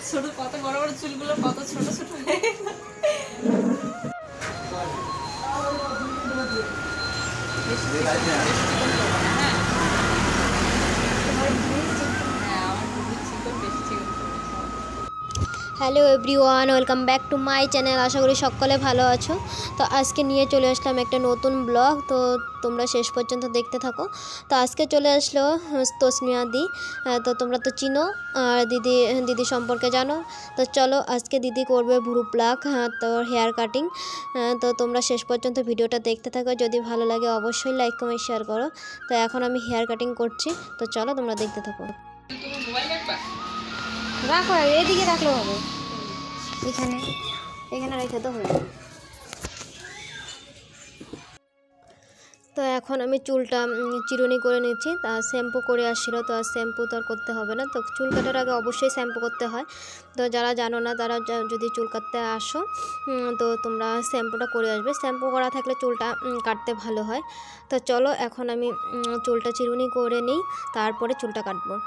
ছোট কত বড় বড় চুলগুলো কত ছোট ছোট হয়ে hello everyone, welcome back to my channel. আশা করি সকলে ভালো আছো। তো আজকে নিয়ে চলে আসলাম একটা নতুন ব্লগ, তো তোমরা শেষ পর্যন্ত দেখতে থাকো। তো আজকে চলে আসলো তসনিয়া দি। তো তোমরা তো চিনো আর দিদি সম্পর্কে জানো। তো চলো আজকে দিদি করবে ভ্রু প্লাক, তো হেয়ার কাটিং। তো তোমরা শেষ পর্যন্ত ভিডিওটা দেখতে থাকো, যদি ভালো লাগে অবশ্যই লাইক কমেন্ট শেয়ার করো। তো এখন আমি হেয়ার কাটিং করছি, তো চলো তোমরা দেখতে থাকো। রাখো, এদিকে রাখলেও হবে, এখানে রেখে তো হবে। তো এখন আমি চুলটা চিরুনি করে নিচ্ছি। তা শ্যাম্পু করে আসছিলো, তো আর শ্যাম্পু তো আর করতে হবে না। তো চুল কাটার আগে অবশ্যই শ্যাম্পু করতে হয়। তো যারা জানো না তারা যদি চুল কাটতে আসো, তো তোমরা শ্যাম্পুটা করে আসবে। শ্যাম্পু করা থাকলে চুলটা কাটতে ভালো হয়। তো চলো এখন আমি চুলটা চিরুনি করে নিই, তারপরে চুলটা কাটবো।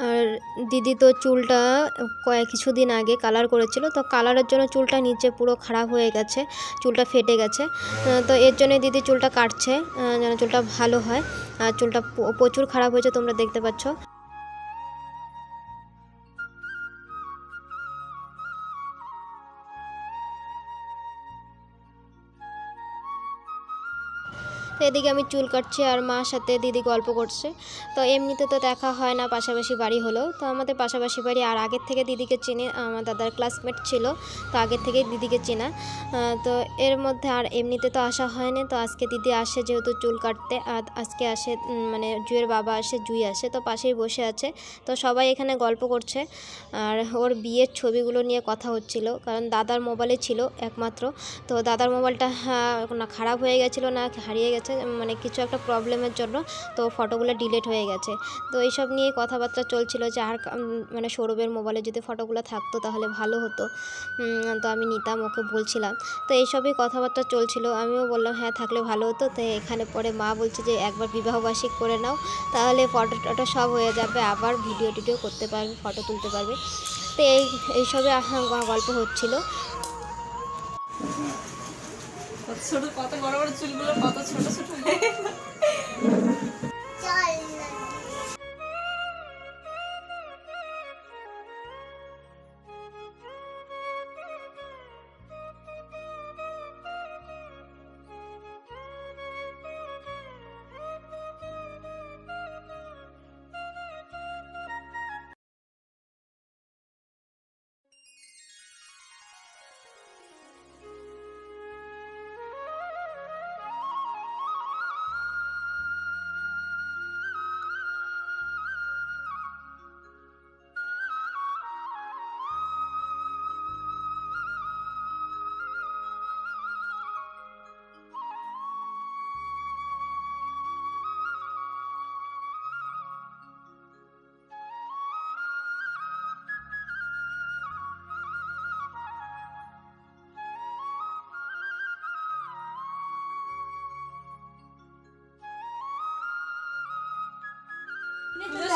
আর দিদি তো চুলটা কিছুদিন আগে কালার করেছিল, তো কালারের জন্য চুলটা নিচে পুরো খারাপ হয়ে গেছে, চুলটা ফেটে গেছে। তো এর জন্য দিদি চুলটা কাটছে যেন চুলটা ভালো হয়। আর চুলটা প্রচুর খারাপ হয়েছে, তোমরা দেখতে পাচ্ছ। তো এদিকে আমি চুল কাটছি আর মার সাথে দিদি গল্প করছে। তো এমনিতে তো দেখা হয় না, পাশাপাশি বাড়ি হলো। তো আমাদের পাশাপাশি বাড়ি, আর আগের থেকে দিদিকে চিনি, আমার দাদার ক্লাসমেট ছিল, তো আগের থেকেই দিদিকে চেনা। তো এর মধ্যে আর এমনিতে তো আসা হয়নি। তো আজকে দিদি আসে যেহেতু চুল কাটতে, আর আজকে আসে মানে জুয়ের বাবা আসে, জুই আসে, তো পাশেই বসে আছে। তো সবাই এখানে গল্প করছে আর ওর বিয়ের ছবিগুলো নিয়ে কথা হচ্ছিল, কারণ দাদার মোবাইলে ছিল একমাত্র। তো দাদার মোবাইলটা না খারাপ হয়ে গেছিলো না হারিয়ে গেছে, মানে কিছু একটা প্রবলেমের জন্য, তো ফটোগুলো ডিলিট হয়ে গেছে। তো এইসব নিয়ে কথাবার্তা চলছিল যে আর মানে সৌরভের মোবাইলে যদি ফটোগুলো থাকতো তাহলে ভালো হতো, তো আমি নিতাম, ওকে বলছিলাম। তো এইসবই কথাবার্তা চলছিল, আমিও বললাম হ্যাঁ থাকলে ভালো হতো। তো এখানে পরে মা বলছে যে একবার বিবাহবার্ষিক করে নাও, তাহলে ফটো টটো সব হয়ে যাবে, আবার ভিডিও টিডিও করতে পারবে, ফটো তুলতে পারবে। তো এইসবে গল্প হচ্ছিল। ছোট কত বড় বড় চুলগুলো কত ছোট ছোট হয়ে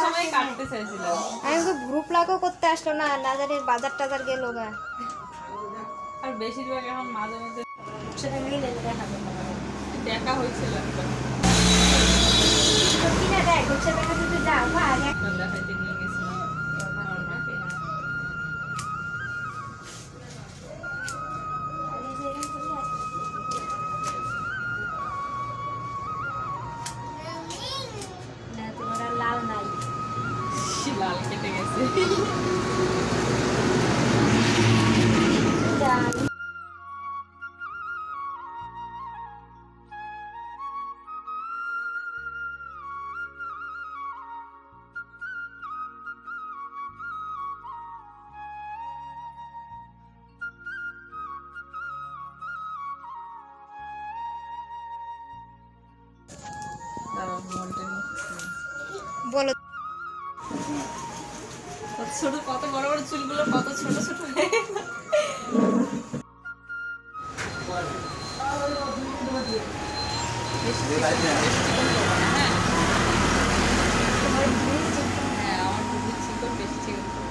সবাই কাটতে চাইছিলাম। আমি তো গ্রুপ লাগও করতে আসলো না, না জানি বাজার টাজার গেল গা। আর বেশিরভাগ এখন মাঝে মধ্যে সেটা নিয়ে দেখা হয়েছিল দেখাইতে নিয়ে গেছিলাম আমার মাকে। লাল নাই, লাল কেটে গেছে। বলো ছোট কত বড় বড় চুলগুলো কত ছোট ছোট হয়ে আমার খুবই চিকন, বেশি চিকন।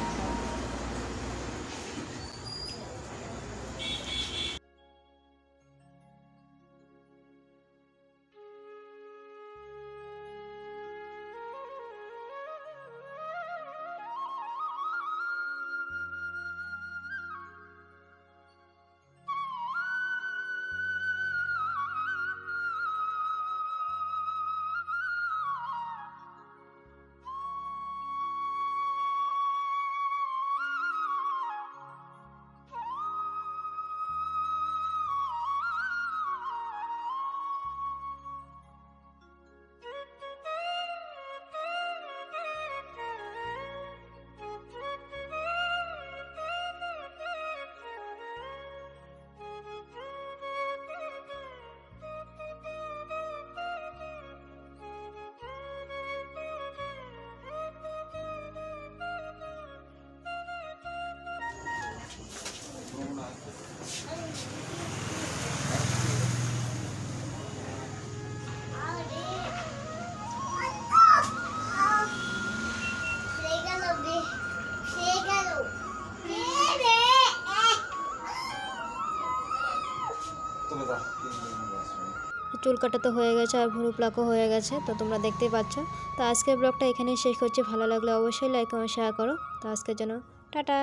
চুল কাটা তো হয়ে গেছে আর ভুরু প্লাকও হয়ে গেছে, তো তোমরা দেখতেই পাচ্ছ। তো আজকের ব্লগটা এখানেই শেষ করছি। ভালো লাগলে অবশ্যই লাইক কমেন্ট শেয়ার করো। তো আজকের জন্য টাটা।